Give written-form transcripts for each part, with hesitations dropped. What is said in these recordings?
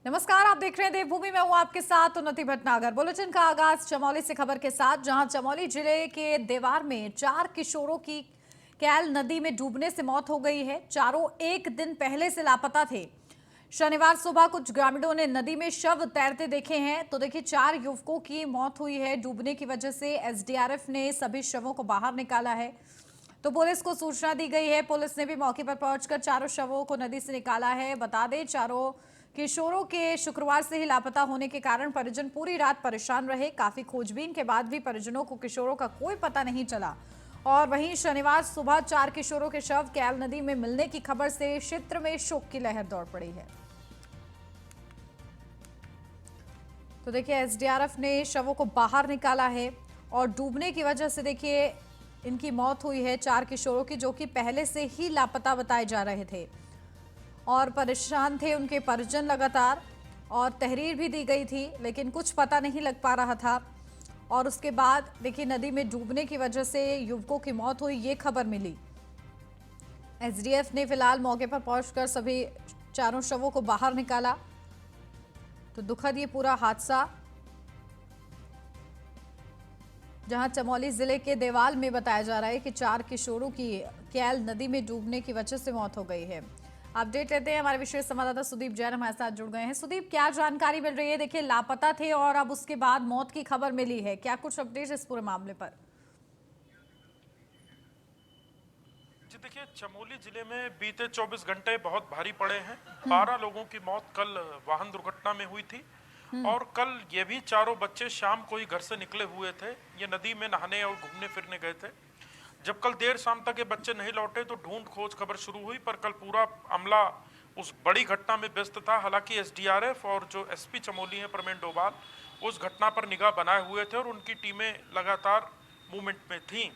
नमस्कार, आप देख रहे हैं देवभूमि में हूं आपके साथ उन्नति भटनागर। बुलेटिन का आगाज चमोली से खबर के साथ, जहां चमोली जिले के देवार में 4 किशोरों की कैल नदी में डूबने से मौत हो गई है। चारों एक दिन पहले से लापता थे। शनिवार सुबह कुछ ग्रामीणों ने नदी में शव तैरते देखे हैं। तो देखिए, 4 युवकों की मौत हुई है डूबने की वजह से। एसडीआरएफ ने सभी शवों को बाहर निकाला है, तो पुलिस को सूचना दी गई है। पुलिस ने भी मौके पर पहुंचकर चारों शवों को नदी से निकाला है। बता दें, चारों किशोरों के शुक्रवार से ही लापता होने के कारण परिजन पूरी रात परेशान रहे। काफी खोजबीन के बाद भी परिजनों को किशोरों का कोई पता नहीं चला। और वहीं शनिवार सुबह 4 किशोरों के शव कैल नदी में मिलने की खबर से क्षेत्र में शोक की लहर दौड़ पड़ी है। तो देखिए, एसडीआरएफ ने शवों को बाहर निकाला है और डूबने की वजह से देखिए इनकी मौत हुई है 4 किशोरों की, जो कि पहले से ही लापता बताए जा रहे थे और परेशान थे उनके परिजन लगातार। और तहरीर भी दी गई थी, लेकिन कुछ पता नहीं लग पा रहा था। और उसके बाद देखिए, नदी में डूबने की वजह से युवकों की मौत हुई, ये खबर मिली। एसडीएफ ने फिलहाल मौके पर पहुंचकर सभी चारों शवों को बाहर निकाला। तो दुखद ये पूरा हादसा, जहां चमोली जिले के देवाल में बताया जा रहा है कि 4 किशोरों की कैल नदी में डूबने की वजह से मौत हो गई है। अपडेट लेते हैं, हमारे विशेष संवाददाता सुदीप जैन हमारे साथ जुड़ गए हैं। सुदीप, क्या जानकारी मिल रही है? देखिए, लापता थे और अब उसके बाद मौत की खबर मिली है, क्या कुछ अपडेट इस पूरे मामले पर? जी देखिए, चमोली जिले में बीते 24 घंटे बहुत भारी पड़े हैं। 12 लोगों की मौत कल वाहन दुर्घटना में हुई थी और कल ये भी चारों बच्चे शाम को ही घर से निकले हुए थे। ये नदी में नहाने और घूमने फिरने गए थे। जब कल देर शाम तक ये बच्चे नहीं लौटे तो ढूंढ खोज खबर शुरू हुई, पर कल पूरा अमला उस बड़ी घटना में व्यस्त था। हालांकि एसडीआरएफ और जो एसपी चमोली हैं प्रवीण डोभाल, उस घटना पर निगाह बनाए हुए थे और उनकी टीमें लगातार मूवमेंट में थीं।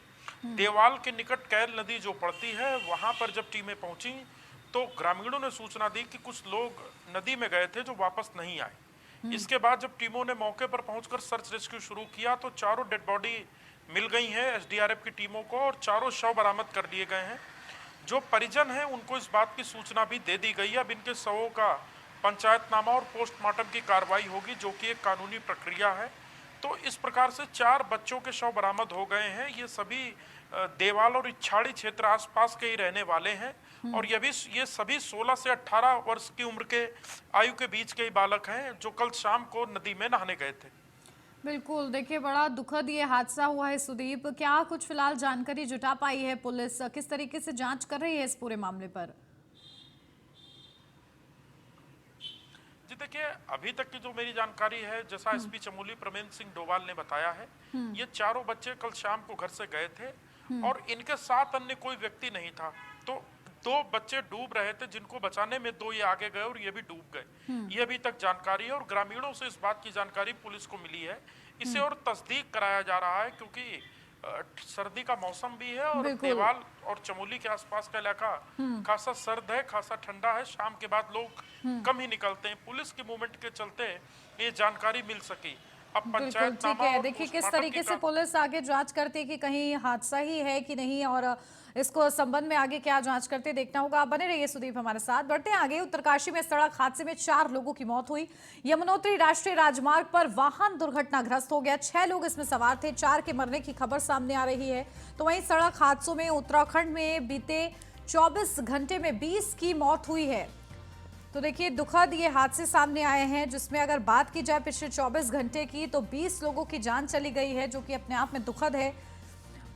देवाल के निकट कैल नदी जो पड़ती है, वहां पर जब टीमें पहुंची तो ग्रामीणों ने सूचना दी कि कुछ लोग नदी में गए थे जो वापस नहीं आए। इसके बाद जब टीमों ने मौके पर पहुंचकर सर्च रेस्क्यू शुरू किया तो चारों डेड बॉडी मिल गई हैं एसडीआरएफ की टीमों को और चारों शव बरामद कर लिए गए हैं। जो परिजन हैं उनको इस बात की सूचना भी दे दी गई है। अब इनके शवों का पंचायतनामा और पोस्टमार्टम की कार्रवाई होगी, जो कि एक कानूनी प्रक्रिया है। तो इस प्रकार से 4 बच्चों के शव बरामद हो गए हैं। ये सभी देवाल और इच्छाड़ी क्षेत्र आसपास के ही रहने वाले हैं और ये सभी 16 से 18 वर्ष की उम्र के आयु के बीच के ही बालक हैं, जो कल शाम को नदी में नहाने गए थे। बिल्कुल, देखिए, बड़ा दुखद ये हादसा हुआ है। सुदीप, क्या कुछ फिलहाल जानकारी जुटा पाई है पुलिस? किस तरीके से जांच कर रही है इस पूरे मामले पर? जी देखिए, अभी तक की जो मेरी जानकारी है, जैसा एसपी चमोली प्रवीण सिंह डोभाल ने बताया है, ये चारों बच्चे कल शाम को घर से गए थे और इनके साथ अन्य कोई व्यक्ति नहीं था। तो 2 बच्चे डूब रहे थे, जिनको बचाने में 2 ये आगे गए और ये भी डूब गए। ये अभी तक जानकारी है और ग्रामीणों से इस बात की जानकारी पुलिस को मिली है। इसे और तस्दीक कराया जा रहा है, क्योंकि सर्दी का मौसम भी है और बिल्कुल। देवाल और चमोली के आसपास का इलाका खासा सर्द है, खासा ठंडा है। शाम के बाद लोग कम ही निकलते हैं। पुलिस की मूवमेंट के चलते ये जानकारी मिल सकी। अब बिल्कुल, ठीक पंचायतनामा है। और देखिए, किस पोस्टमार्टम तरीके की से पुलिस आगे जांच करती है कि कहीं हादसा ही है कि नहीं, और इसको संबंध में आगे क्या जांच करते देखना होगा। आप बने रहिए सुदीप हमारे साथ। बढ़ते हैं आगे। उत्तरकाशी में सड़क हादसे में 4 लोगों की मौत हुई। यमुनोत्री राष्ट्रीय राजमार्ग पर वाहन दुर्घटनाग्रस्त हो गया। 6 लोग इसमें सवार थे। 4 के मरने की खबर सामने आ रही है। तो वहीं सड़क हादसों में उत्तराखंड में बीते 24 घंटे में 20 की मौत हुई है। तो देखिए, दुखद ये हादसे सामने आए हैं, जिसमें अगर बात की जाए पिछले 24 घंटे की तो 20 लोगों की जान चली गई है, जो कि अपने आप में दुखद है।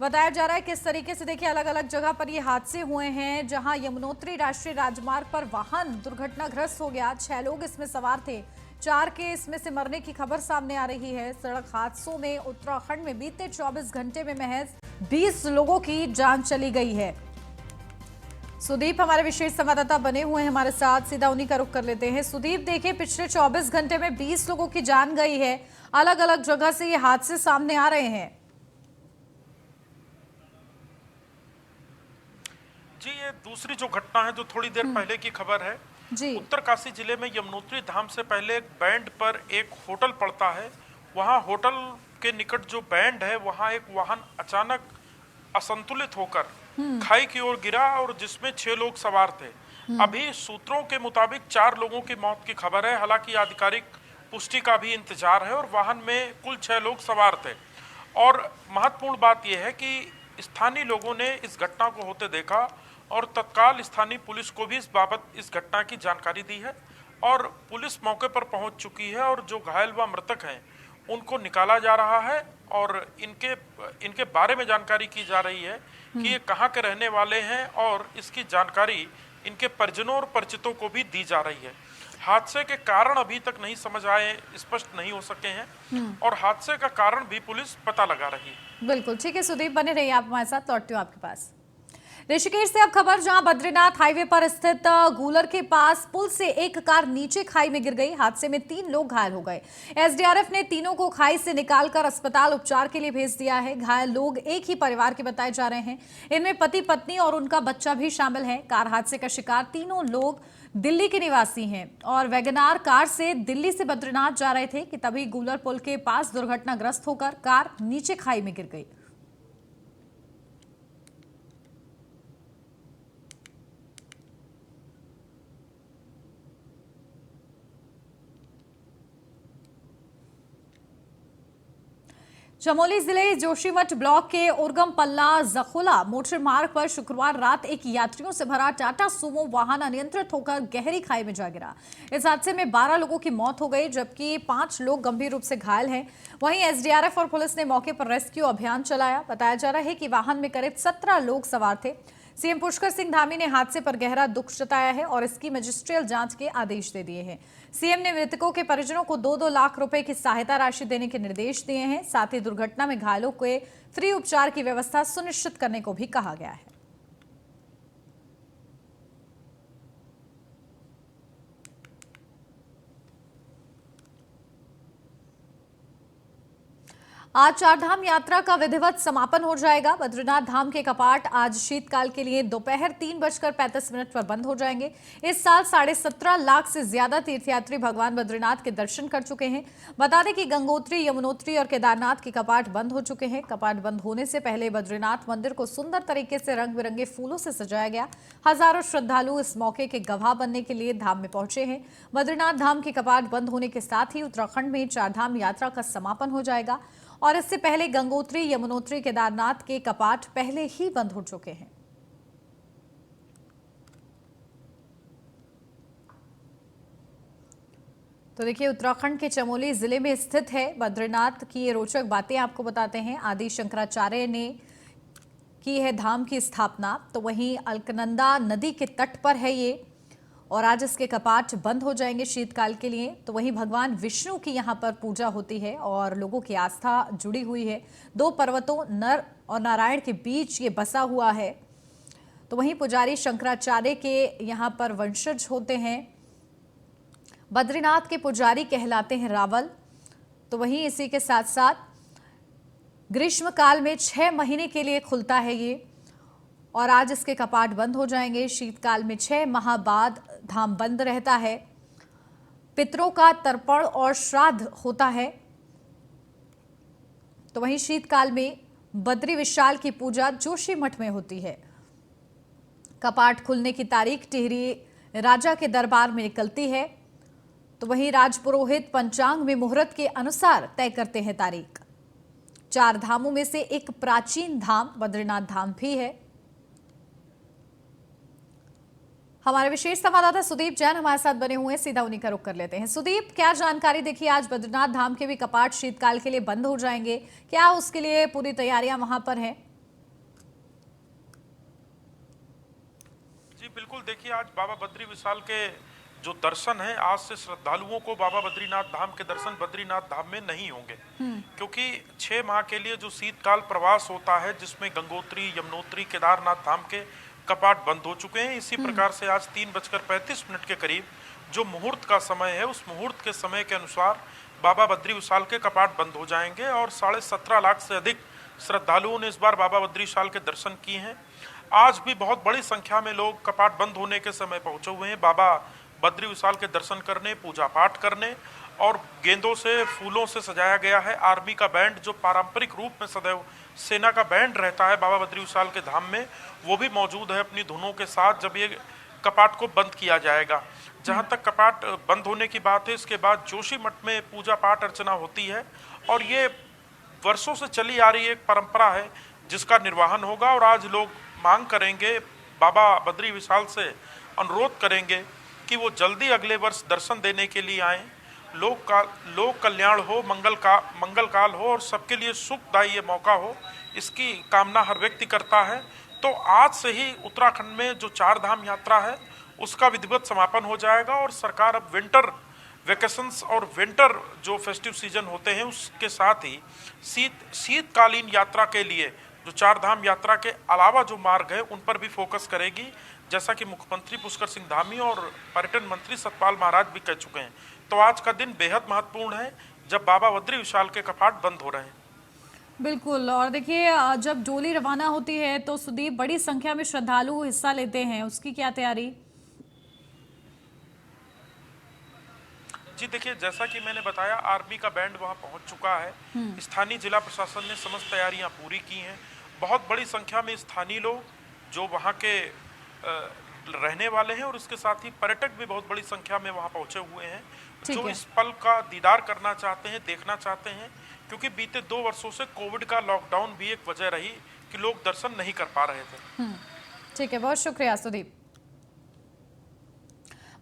बताया जा रहा है किस तरीके से देखिए अलग अलग जगह पर ये हादसे हुए हैं, जहां यमुनोत्री राष्ट्रीय राजमार्ग पर वाहन दुर्घटनाग्रस्त हो गया। 6 लोग इसमें सवार थे। 4 के इसमें से मरने की खबर सामने आ रही है। सड़क हादसों में उत्तराखंड में बीते 24 घंटे में महज 20 लोगों की जान चली गई है। सुदीप हमारे विशेष संवाददाता बने हुए हैं हमारे साथ, सीधा उन्हीं का रुख कर लेते हैं। सुदीप, देखिए, पिछले 24 घंटे में 20 लोगों की जान गई है। अलग अलग जगह से ये हादसे सामने आ रहे हैं। जी, ये दूसरी जो घटना है, जो थोड़ी देर पहले की खबर है। जी। उत्तरकाशी जिले में यमुनोत्री धाम से पहले एक बैंड पर एक होटल पड़ता है। वहां होटल के निकट जो बैंड है, वहां एक वाहन अचानक असंतुलित होकर खाई की ओर गिरा और जिसमें 6 लोग सवार थे। अभी सूत्रों के मुताबिक 4 लोगों की मौत की खबर है। हालांकि आधिकारिक पुष्टि का भी इंतजार है। और वाहन में कुल 6 लोग सवार थे। और महत्वपूर्ण बात यह है कि स्थानीय लोगों ने इस घटना को होते देखा और तत्काल स्थानीय पुलिस को भी इस बाबत इस घटना की जानकारी दी है। और पुलिस मौके पर पहुंच चुकी है और जो घायल व मृतक हैं उनको निकाला जा रहा है। और इनके बारे में जानकारी की जा रही है कि ये कहाँ के रहने वाले हैं और इसकी जानकारी इनके परिजनों और परिचितों को भी दी जा रही है। हादसे के कारण अभी तक नहीं समझ आए, स्पष्ट नहीं हो सके हैं और हादसे का कारण भी पुलिस पता लगा रही है। बिल्कुल ठीक है सुदीप, बने रहिए आप हमारे साथ, लौटती हूँ आपके पास। ऋषिकेश से अब खबर, जहां बद्रीनाथ हाईवे पर स्थित गूलर के पास पुल से एक कार नीचे खाई में गिर गई। हादसे में 3 लोग घायल हो गए। एसडीआरएफ ने तीनों को खाई से निकालकर अस्पताल उपचार के लिए भेज दिया है। घायल लोग एक ही परिवार के बताए जा रहे हैं। इनमें पति पत्नी और उनका बच्चा भी शामिल है। कार हादसे का शिकार तीनों लोग दिल्ली के निवासी हैं और वैगनार कार से दिल्ली से बद्रीनाथ जा रहे थे कि तभी गूलर पुल के पास दुर्घटनाग्रस्त होकर कार नीचे खाई में गिर गई। चमोली जिले जोशीमठ ब्लॉक के उर्गम पल्ला जखोला मोटर मार्ग पर शुक्रवार रात एक यात्रियों से भरा टाटा सुमो वाहन अनियंत्रित होकर गहरी खाई में जा गिरा। इस हादसे में 12 लोगों की मौत हो गई, जबकि 5 लोग गंभीर रूप से घायल हैं। वहीं एसडीआरएफ और पुलिस ने मौके पर रेस्क्यू अभियान चलाया। बताया जा रहा है कि वाहन में करीब 17 लोग सवार थे। सीएम पुष्कर सिंह धामी ने हादसे पर गहरा दुख जताया है और इसकी मजिस्ट्रियल जांच के आदेश दे दिए हैं। सीएम ने मृतकों के परिजनों को 2-2 लाख रुपए की सहायता राशि देने के निर्देश दिए हैं। साथ ही दुर्घटना में घायलों के फ्री उपचार की व्यवस्था सुनिश्चित करने को भी कहा गया है। आज चारधाम यात्रा का विधिवत समापन हो जाएगा। बद्रीनाथ धाम के कपाट आज शीतकाल के लिए दोपहर 3:35 पर बंद हो जाएंगे। इस साल 17.5 लाख से ज्यादा तीर्थयात्री भगवान बद्रीनाथ के दर्शन कर चुके हैं। बता दें कि गंगोत्री, यमुनोत्री और केदारनाथ के कपाट बंद हो चुके हैं। कपाट बंद होने से पहले बद्रीनाथ मंदिर को सुंदर तरीके से रंग बिरंगे फूलों से सजाया गया। हजारों श्रद्धालु इस मौके के गवाह बनने के लिए धाम में पहुंचे हैं। बद्रीनाथ धाम के कपाट बंद होने के साथ ही उत्तराखंड में चारधाम यात्रा का समापन हो जाएगा और इससे पहले गंगोत्री, यमुनोत्री, केदारनाथ के कपाट पहले ही बंद हो चुके हैं। तो देखिए, उत्तराखंड के चमोली जिले में स्थित है बद्रीनाथ की ये रोचक बातें आपको बताते हैं। आदि शंकराचार्य ने की है धाम की स्थापना। तो वहीं अलकनंदा नदी के तट पर है ये और आज इसके कपाट बंद हो जाएंगे शीतकाल के लिए। तो वहीं भगवान विष्णु की यहाँ पर पूजा होती है और लोगों की आस्था जुड़ी हुई है। 2 पर्वतों नर और नारायण के बीच ये बसा हुआ है। तो वहीं पुजारी शंकराचार्य के यहाँ पर वंशज होते हैं। बद्रीनाथ के पुजारी कहलाते हैं रावल। तो वहीं इसी के साथ साथ ग्रीष्म काल में 6 महीने के लिए खुलता है ये और आज इसके कपाट बंद हो जाएंगे। शीतकाल में 6 माह बाद धाम बंद रहता है। पितरों का तर्पण और श्राद्ध होता है। तो वहीं शीतकाल में बद्री विशाल की पूजा जोशीमठ में होती है। कपाट खुलने की तारीख टिहरी राजा के दरबार में निकलती है। तो वहीं राजपुरोहित पंचांग में मुहूर्त के अनुसार तय करते हैं तारीख। 4 धामों में से एक प्राचीन धाम बद्रीनाथ धाम भी है। हमारे विशेष संवाददाता सुदीप जैन हमारे साथ बने हुए हैं, सीधा उन्हीं का रुख कर लेते हैं। सुदीप, क्या जानकारी देखिए, आज बद्रीनाथ धाम के भी कपाट शीतकाल के लिए बंद हो जाएंगे, क्या उसके लिए पूरी तैयारियां वहां पर हैं? जी बिल्कुल, देखिए आज बाबा बद्री विशाल के जो दर्शन है, आज से श्रद्धालुओं को बाबा बद्रीनाथ धाम के दर्शन बद्रीनाथ धाम में नहीं होंगे। क्योंकि 6 माह के लिए जो शीतकाल प्रवास होता है, जिसमें गंगोत्री, यमुनोत्री, केदारनाथ धाम के कपाट बंद हो चुके हैं। इसी प्रकार से आज 3:35 के करीब जो मुहूर्त का समय है, उस मुहूर्त के समय के अनुसार बाबा बद्री विशाल के कपाट बंद हो जाएंगे और 17.5 लाख से अधिक श्रद्धालुओं ने इस बार बाबा बद्री विशाल के दर्शन किए हैं। आज भी बहुत बड़ी संख्या में लोग कपाट बंद होने के समय पहुंचे हुए हैं बाबा बद्री विशाल के दर्शन करने, पूजा पाठ करने। और गेंदों से, फूलों से सजाया गया है। आर्मी का बैंड, जो पारंपरिक रूप में सदैव सेना का बैंड रहता है बाबा बद्री विशाल के धाम में, वो भी मौजूद है अपनी धुनों के साथ। जब ये कपाट को बंद किया जाएगा। जहां तक कपाट बंद होने की बात है, इसके बाद जोशी मठ में पूजा पाठ अर्चना होती है और ये वर्षों से चली आ रही एक परंपरा है जिसका निर्वहन होगा। और आज लोग मांग करेंगे, बाबा बद्री विशाल से अनुरोध करेंगे कि वो जल्दी अगले वर्ष दर्शन देने के लिए आएं। लोक कल्याण हो, मंगल काल हो और सबके लिए सुखदायी ये मौका हो, इसकी कामना हर व्यक्ति करता है। तो आज से ही उत्तराखंड में जो 4 धाम यात्रा है उसका विधिवत समापन हो जाएगा और सरकार अब विंटर वेकेशंस और विंटर जो फेस्टिव सीजन होते हैं उसके साथ ही शीतकालीन यात्रा के लिए जो 4 धाम यात्रा के अलावा जो मार्ग है उन पर भी फोकस करेगी, जैसा कि मुख्यमंत्री पुष्कर सिंह धामी और पर्यटन मंत्री सतपाल महाराज भी कह चुके हैं। तो आज का दिन बेहद महत्वपूर्ण है जब बाबा बद्री विशाल के कपाट बंद हो रहे हैं। बिल्कुल। और देखिए, जब डोली रवाना होती है तो सुदीप, बड़ी संख्या में श्रद्धालु हिस्सा लेते हैं, उसकी क्या तैयारी? जी देखिए, जैसा कि मैंने बताया, आर्मी का बैंड वहां पहुंच चुका है। स्थानीय जिला प्रशासन ने समस्त तैयारियां पूरी की हैं। बहुत बड़ी संख्या में स्थानीय लोग जो वहां के रहने वाले हैं और इसके साथ ही पर्यटक भी बहुत बड़ी संख्या में वहां पहुंचे हुए हैं, जो इस पल का दीदार करना चाहते हैं, देखना चाहते हैं। क्योंकि बीते 2 वर्षों से कोविड का लॉकडाउन भी एक वजह रही कि लोग दर्शन नहीं कर पा रहे थे। ठीक है, बहुत शुक्रिया सुदीप।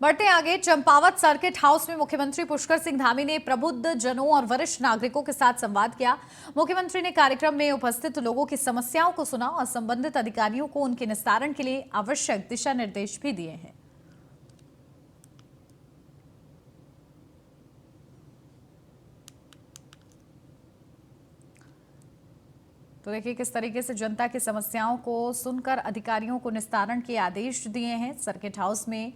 बढ़ते आगे, चंपावत सर्किट हाउस में मुख्यमंत्री पुष्कर सिंह धामी ने प्रबुद्ध जनों और वरिष्ठ नागरिकों के साथ संवाद किया। मुख्यमंत्री ने कार्यक्रम में उपस्थित लोगों की समस्याओं को सुना और संबंधित अधिकारियों को उनके निस्तारण के लिए आवश्यक दिशा निर्देश भी दिए हैं। तो देखिए किस तरीके से जनता की समस्याओं को सुनकर अधिकारियों को निस्तारण के आदेश दिए हैं। सर्किट हाउस में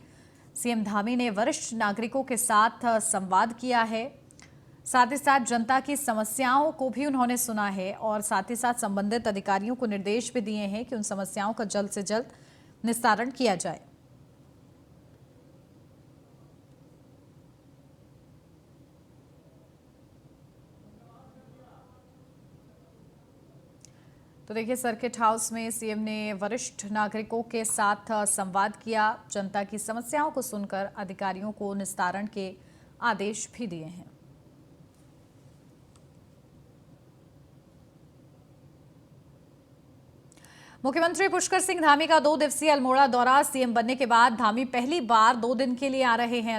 सीएम धामी ने वरिष्ठ नागरिकों के साथ संवाद किया है, साथ ही साथ जनता की समस्याओं को भी उन्होंने सुना है और साथ ही साथ संबंधित अधिकारियों को निर्देश भी दिए हैं कि उन समस्याओं का जल्द से जल्द निस्तारण किया जाए। तो देखिए, सर्किट हाउस में सीएम ने वरिष्ठ नागरिकों के साथ संवाद किया, जनता की समस्याओं को सुनकर अधिकारियों को निस्तारण के आदेश भी दिए हैं। मुख्यमंत्री पुष्कर सिंह धामी का 2 दिवसीय अल्मोड़ा दौरा। सीएम बनने के बाद धामी पहली बार 2 दिन के लिए आ रहे हैं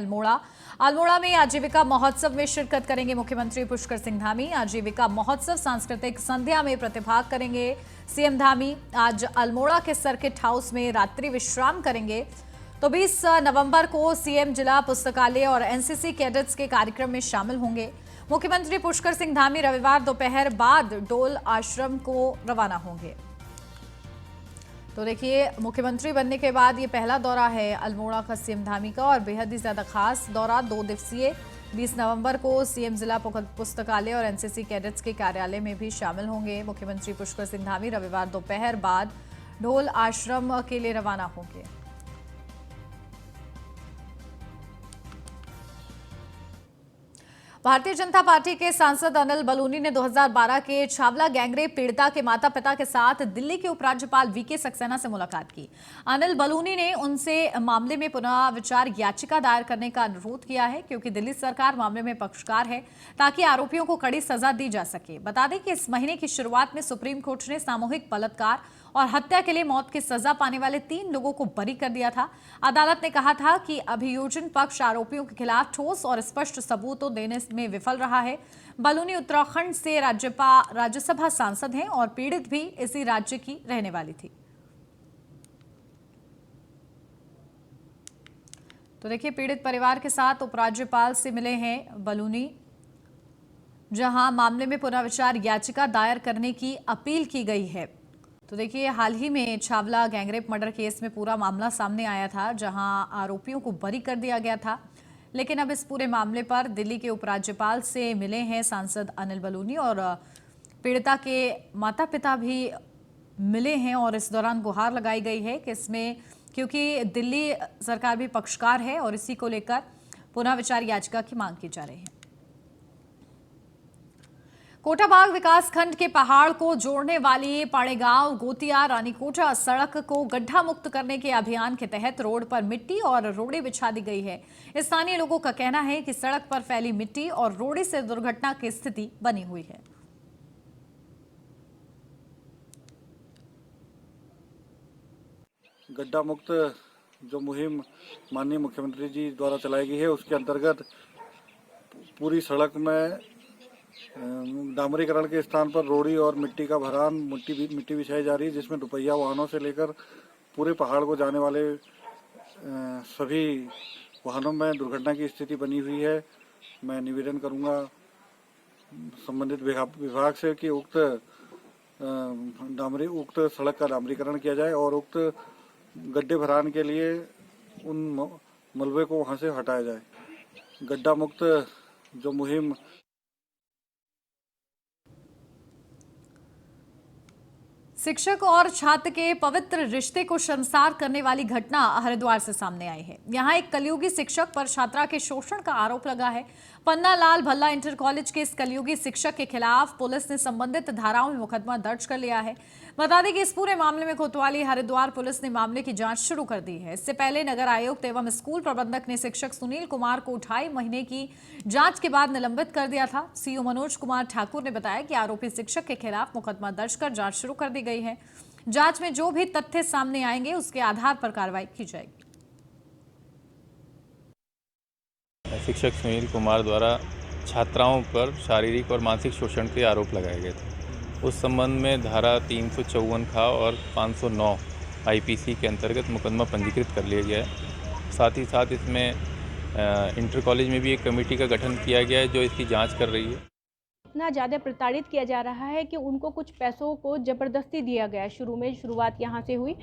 अल्मोड़ा में आजीविका महोत्सव में शिरकत करेंगे मुख्यमंत्री पुष्कर सिंह धामी। आजीविका महोत्सव सांस्कृतिक संध्या में प्रतिभाग करेंगे सीएम धामी। आज अल्मोड़ा के सर्किट हाउस में रात्रि विश्राम करेंगे। तो 20 नवंबर को सीएम जिला पुस्तकालय और एनसीसी कैडेट्स के कार्यक्रम में शामिल होंगे। मुख्यमंत्री पुष्कर सिंह धामी रविवार दोपहर बाद डोल आश्रम को रवाना होंगे। तो देखिए, मुख्यमंत्री बनने के बाद ये पहला दौरा है अल्मोड़ा का सीएम धामी का और बेहद ही ज्यादा खास दौरा। 2 दिवसीय 20 नवंबर को सीएम जिला पुस्तकालय और एनसीसी कैडेट्स के कार्यालय में भी शामिल होंगे। मुख्यमंत्री पुष्कर सिंह धामी रविवार दोपहर बाद ढोल आश्रम के लिए रवाना होंगे। भारतीय जनता पार्टी के सांसद अनिल बलूनी ने 2012 के छावला गैंगरेप पीड़िता के माता-पिता के साथ दिल्ली के उपराज्यपाल वीके सक्सेना से मुलाकात की। अनिल बलूनी ने उनसे मामले में पुनः विचार याचिका दायर करने का अनुरोध किया है, क्योंकि दिल्ली सरकार मामले में पक्षकार है, ताकि आरोपियों को कड़ी सजा दी जा सके। बता दें कि इस महीने की शुरुआत में सुप्रीम कोर्ट ने सामूहिक बलात्कार और हत्या के लिए मौत की सजा पाने वाले 3 लोगों को बरी कर दिया था। अदालत ने कहा था कि अभियोजन पक्ष आरोपियों के खिलाफ ठोस और स्पष्ट सबूतों देने में विफल रहा है। बलूनी उत्तराखंड से राज्यसभा सांसद हैं और पीड़ित भी इसी राज्य की रहने वाली थी। तो देखिए, पीड़ित परिवार के साथ उपराज्यपाल से मिले हैं बलूनी, जहां मामले में पुनर्विचार याचिका दायर करने की अपील की गई है। तो देखिए, हाल ही में छावला गैंगरेप मर्डर केस में पूरा मामला सामने आया था, जहां आरोपियों को बरी कर दिया गया था। लेकिन अब इस पूरे मामले पर दिल्ली के उपराज्यपाल से मिले हैं सांसद अनिल बलूनी और पीड़िता के माता पिता भी मिले हैं और इस दौरान गुहार लगाई गई है कि इसमें, क्योंकि दिल्ली सरकार भी पक्षकार है और इसी को लेकर पुनः विचार याचिका की मांग की जा रही है। कोटाबाग विकासखंड के पहाड़ को जोड़ने वाली पाड़ेगांव गोतिया रानीकोटा सड़क को गड्ढा मुक्त करने के अभियान के तहत रोड पर मिट्टी और रोड़े बिछा दी गई है। स्थानीय लोगों का कहना है कि सड़क पर फैली मिट्टी और रोड़े से दुर्घटना की स्थिति बनी हुई है। गड्ढा मुक्त जो मुहिम माननीय मुख्यमंत्री जी द्वारा चलाई गई है, उसके अंतर्गत पूरी सड़क में डामरीकरण के स्थान पर रोड़ी और मिट्टी का भरान, मिट्टी बिछाई जा रही है, जिसमें दुपहिया वाहनों से लेकर पूरे पहाड़ को जाने वाले सभी वाहनों में दुर्घटना की स्थिति बनी हुई है। मैं निवेदन करूंगा संबंधित विभाग से कि उक्त सड़क का डामरीकरण किया जाए और उक्त गड्ढे भरान के लिए उन मलबे को वहां से हटाया जाए। गड्ढा मुक्त जो मुहिम शिक्षक और छात्र के पवित्र रिश्ते को शर्मसार करने वाली घटना हरिद्वार से सामने आई है। यहां एक कलयुगी शिक्षक पर छात्रा के शोषण का आरोप लगा है। पन्ना लाल भल्ला इंटर कॉलेज के इस कलयुगी शिक्षक के खिलाफ पुलिस ने संबंधित धाराओं में मुकदमा दर्ज कर लिया है। बता दें कि इस पूरे मामले में कोतवाली हरिद्वार पुलिस ने मामले की जांच शुरू कर दी है। इससे पहले नगर आयुक्त एवं स्कूल प्रबंधक ने शिक्षक सुनील कुमार को 2.5 महीने की जांच के बाद निलंबित कर दिया था। सीओ मनोज कुमार ठाकुर ने बताया कि आरोपी शिक्षक के खिलाफ मुकदमा दर्ज कर जांच शुरू कर दी गई है। जांच में जो भी तथ्य सामने आएंगे उसके आधार पर कार्रवाई की जाएगी। शिक्षक सुनील कुमार द्वारा छात्राओं पर शारीरिक और मानसिक शोषण के आरोप लगाए गए थे। उस संबंध में धारा 354 खा और 509 आईपीसी के अंतर्गत मुकदमा पंजीकृत कर लिया गया है। साथ ही साथ इसमें इंटर कॉलेज में भी एक कमेटी का गठन किया गया है जो इसकी जांच कर रही है। इतना ज़्यादा प्रताड़ित किया जा रहा है कि उनको कुछ पैसों को ज़बरदस्ती दिया गया। शुरुआत यहाँ से हुई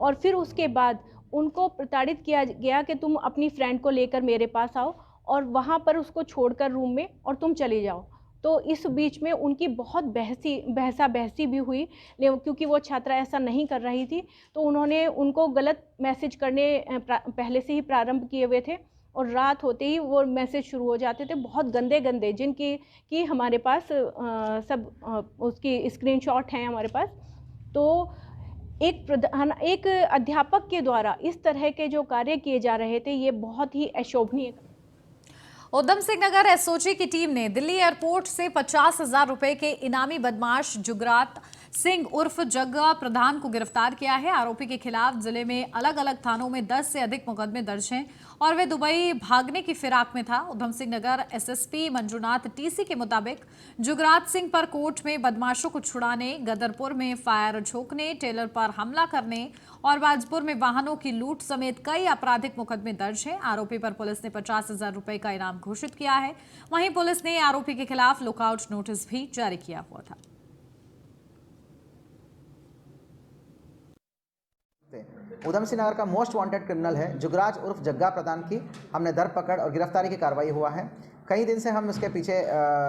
और फिर उसके बाद उनको प्रताड़ित किया गया कि तुम अपनी फ्रेंड को लेकर मेरे पास आओ और वहाँ पर उसको छोड़कर रूम में और तुम चले जाओ। तो इस बीच में उनकी बहुत बहसा बहसी भी हुई, क्योंकि वो छात्रा ऐसा नहीं कर रही थी। तो उन्होंने उनको गलत मैसेज करने पहले से ही प्रारंभ किए हुए थे और रात होते ही वो मैसेज शुरू हो जाते थे, बहुत गंदे गंदे, जिनकी कि हमारे पास सब उसकी स्क्रीनशॉट हैं हमारे पास। तो एक अध्यापक के द्वारा इस तरह के जो कार्य किए जा रहे थे, ये बहुत ही अशोभनीय। उधम सिंह नगर एसओजी की टीम ने दिल्ली एयरपोर्ट से 50,000 रुपए के इनामी बदमाश जुगरात सिंह उर्फ जग्गा प्रधान को गिरफ्तार किया है। आरोपी के खिलाफ जिले में अलग अलग थानों में 10 से अधिक मुकदमे दर्ज हैं और वे दुबई भागने की फिराक में था। उधम सिंह नगर एसएसपी मंजुनाथ टीसी के मुताबिक जुगरात सिंह पर कोर्ट में बदमाशों को छुड़ाने, गदरपुर में फायर झोंकने, टेलर पर हमला करने और बाजपुर में वाहनों की लूट समेत कई आपराधिक मुकदमे दर्ज हैं। आरोपी पर पुलिस ने 50,000 रुपए का इनाम घोषित किया है। वहीं पुलिस ने आरोपी के खिलाफ लुकआउट नोटिस भी जारी किया हुआ था। उधम सिंह नगर का मोस्ट वांटेड क्रिमिनल है जुगराज उर्फ जग्गा प्रधान की हमने धरपकड़ और गिरफ्तारी की कार्रवाई हुआ है। कई दिन से हम इसके पीछे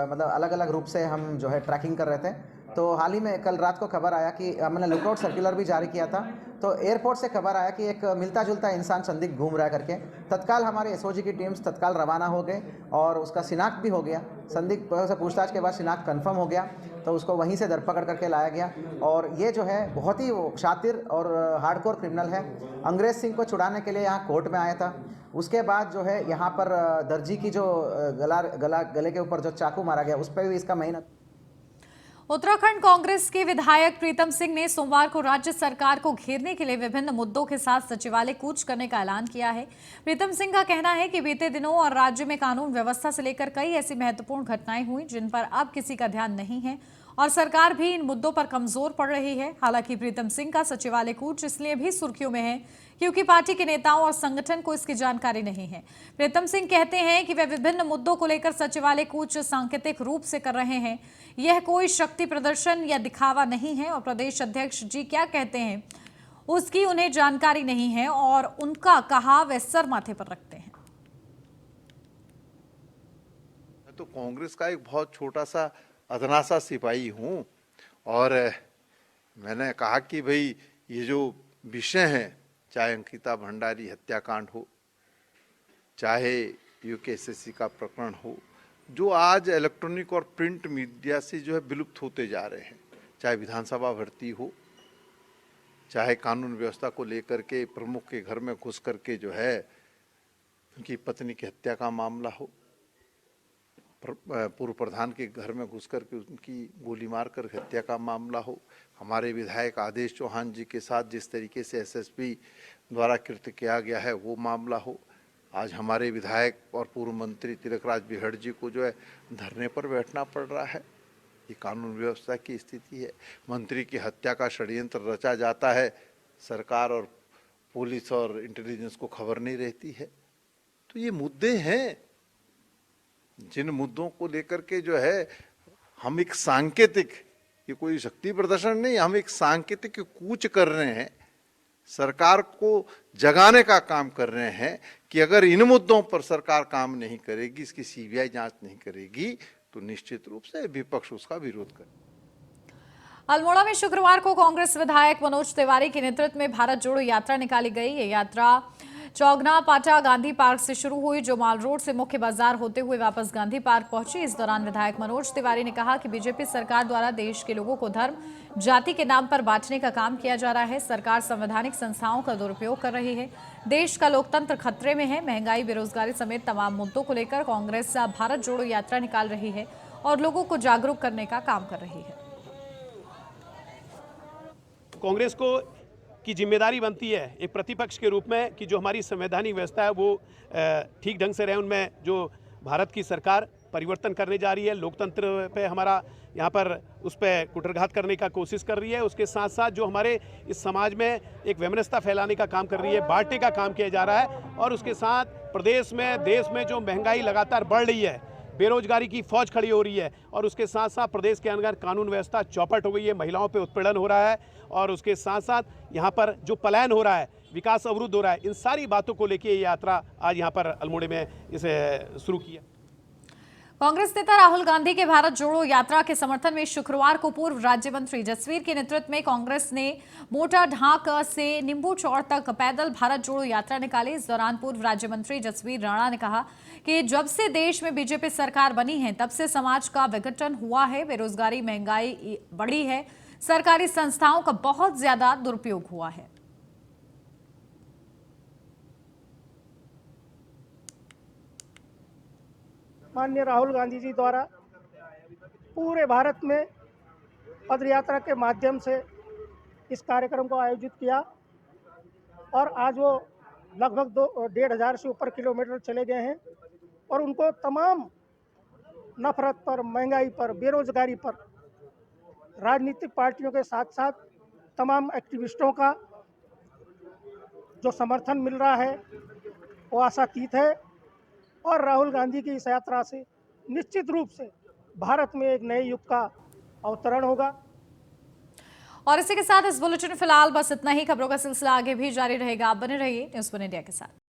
मतलब अलग अलग रूप से हम जो है ट्रैकिंग कर रहे थे। तो हाल ही में कल रात को खबर आया कि हमने लुकआउट सर्कुलर भी जारी किया था। तो एयरपोर्ट से खबर आया कि एक मिलता जुलता इंसान संदिग्ध घूम रहा है करके। तत्काल हमारे एसओजी की टीम्स तत्काल रवाना हो गए और उसका शिनाख्त भी हो गया। संदिग्ध से पूछताछ के बाद शिनाख्त कंफर्म हो गया, तो उसको वहीं से धरपकड़ करके लाया गया। और ये जो है बहुत ही शातिर और हार्डकोर क्रिमिनल है। अंग्रेज सिंह को छुड़ाने के लिए यहाँ कोर्ट में आया था। उसके बाद जो है यहाँ पर दर्जी की जो गले के ऊपर जो चाकू मारा गया, उस पर भी इसका मेहनत। उत्तराखंड कांग्रेस के विधायक प्रीतम सिंह ने सोमवार को राज्य सरकार को घेरने के लिए विभिन्न मुद्दों के साथ सचिवालय कूच करने का ऐलान किया है। प्रीतम सिंह का कहना है कि बीते दिनों और राज्य में कानून व्यवस्था से लेकर कई ऐसी महत्वपूर्ण घटनाएं हुई जिन पर अब किसी का ध्यान नहीं है और सरकार भी इन मुद्दों पर कमजोर पड़ रही है। हालांकि प्रीतम सिंह का सचिवालय कूच इसलिए भी सुर्खियों में है क्योंकि पार्टी के नेताओं और संगठन को इसकी जानकारी नहीं है। प्रीतम सिंह कहते हैं कि वे विभिन्न मुद्दों को लेकर सचिवालय कूच सांकेतिक रूप से कर रहे हैं। यह कोई शक्ति प्रदर्शन या दिखावा नहीं है और प्रदेश अध्यक्ष जी क्या कहते हैं उसकी उन्हें जानकारी नहीं है और उनका कहा वे सर माथे पर रखते हैं। तो कांग्रेस का एक बहुत छोटा सा अदना सा सिपाही हूँ और मैंने कहा कि भाई ये जो विषय हैं, चाहे अंकिता भंडारी हत्याकांड हो, चाहे यूकेएसएससी का प्रकरण हो, जो आज इलेक्ट्रॉनिक और प्रिंट मीडिया से जो है विलुप्त होते जा रहे हैं, चाहे विधानसभा भर्ती हो, चाहे कानून व्यवस्था को लेकर के प्रमुख के घर में घुस करके जो है उनकी पत्नी की हत्या का मामला हो, पूर्व प्रधान के घर में घुस करके उनकी गोली मार कर हत्या का मामला हो, हमारे विधायक आदेश चौहान जी के साथ जिस तरीके से एसएसपी द्वारा कृत्य किया गया है वो मामला हो, आज हमारे विधायक और पूर्व मंत्री तिलकराज बिहड़ जी को जो है धरने पर बैठना पड़ रहा है। ये कानून व्यवस्था की स्थिति है। मंत्री की हत्या का षड्यंत्र रचा जाता है, सरकार और पुलिस और इंटेलिजेंस को खबर नहीं रहती है। तो ये मुद्दे हैं जिन मुद्दों को लेकर के जो है हम एक सांकेतिक, ये कोई शक्ति प्रदर्शन नहीं, हम एक सांकेतिक कूच कर रहे हैं, सरकार को जगाने का काम कर रहे हैं कि अगर इन मुद्दों पर सरकार काम नहीं करेगी, इसकी सीबीआई जांच नहीं करेगी, तो निश्चित रूप से विपक्ष उसका विरोध करेगा। अल्मोड़ा में शुक्रवार को कांग्रेस विधायक मनोज तिवारी के नेतृत्व में भारत जोड़ो यात्रा निकाली गई। ये यात्रा चौगना पाटा गांधी पार्क से शुरू हुई, जो माल रोड से मुख्य बाजार होते हुए वापस गांधी पार्क पहुंची। इस दौरान विधायक मनोज तिवारी ने कहा कि बीजेपी सरकार द्वारा देश के लोगों को धर्म जाति के नाम पर बांटने का काम किया जा रहा है। सरकार संवैधानिक संस्थाओं का दुरुपयोग कर रही है। देश का लोकतंत्र खतरे में है। महंगाई, बेरोजगारी समेत तमाम मुद्दों को लेकर कांग्रेस भारत जोड़ो यात्रा निकाल रही है और लोगों को जागरूक करने का काम कर रही है। कांग्रेस को की जिम्मेदारी बनती है एक प्रतिपक्ष के रूप में कि जो हमारी संवैधानिक व्यवस्था है वो ठीक ढंग से रहे। उनमें जो भारत की सरकार परिवर्तन करने जा रही है, लोकतंत्र पे हमारा यहाँ पर उस पर कुटरघात करने का कोशिश कर रही है, उसके साथ साथ जो हमारे इस समाज में एक वैमनस्यता फैलाने का काम कर रही है, बांटने का काम किया जा रहा है। और उसके साथ प्रदेश में, देश में जो महंगाई लगातार बढ़ रही है, बेरोजगारी की फौज खड़ी हो रही है और उसके साथ साथ प्रदेश के अंदर कानून व्यवस्था चौपट हो गई है, महिलाओं पे उत्पीड़न हो रहा है और उसके साथ साथ यहाँ पर जो पलायन हो रहा है, विकास अवरुद्ध हो रहा है, इन सारी बातों को लेकर ये यात्रा आज यहाँ पर अल्मोड़े में इसे शुरू किया। कांग्रेस नेता राहुल गांधी के भारत जोड़ो यात्रा के समर्थन में शुक्रवार को पूर्व राज्य मंत्री जसवीर के नेतृत्व में कांग्रेस ने मोटा ढाक से नींबू चौड़ तक पैदल भारत जोड़ो यात्रा निकाली। इस दौरान पूर्व राज्य मंत्री जसवीर राणा ने कहा कि जब से देश में बीजेपी सरकार बनी है तब से समाज का विघटन हुआ है, बेरोजगारी, महंगाई बढ़ी है, सरकारी संस्थाओं का बहुत ज्यादा दुरुपयोग हुआ है। माननीय राहुल गांधी जी द्वारा पूरे भारत में पदयात्रा के माध्यम से इस कार्यक्रम को आयोजित किया और आज वो लगभग 1,500 से ऊपर किलोमीटर चले गए हैं और उनको तमाम नफरत पर, महंगाई पर, बेरोजगारी पर राजनीतिक पार्टियों के साथ साथ तमाम एक्टिविस्टों का जो समर्थन मिल रहा है वो आशातीत है और राहुल गांधी की इस यात्रा से निश्चित रूप से भारत में एक नए युग का अवतरण होगा। और इसी के साथ इस बुलेटिन में फिलहाल बस इतना ही। खबरों का सिलसिला आगे भी जारी रहेगा। आप बने रहिए न्यूज़ 1 इंडिया के साथ।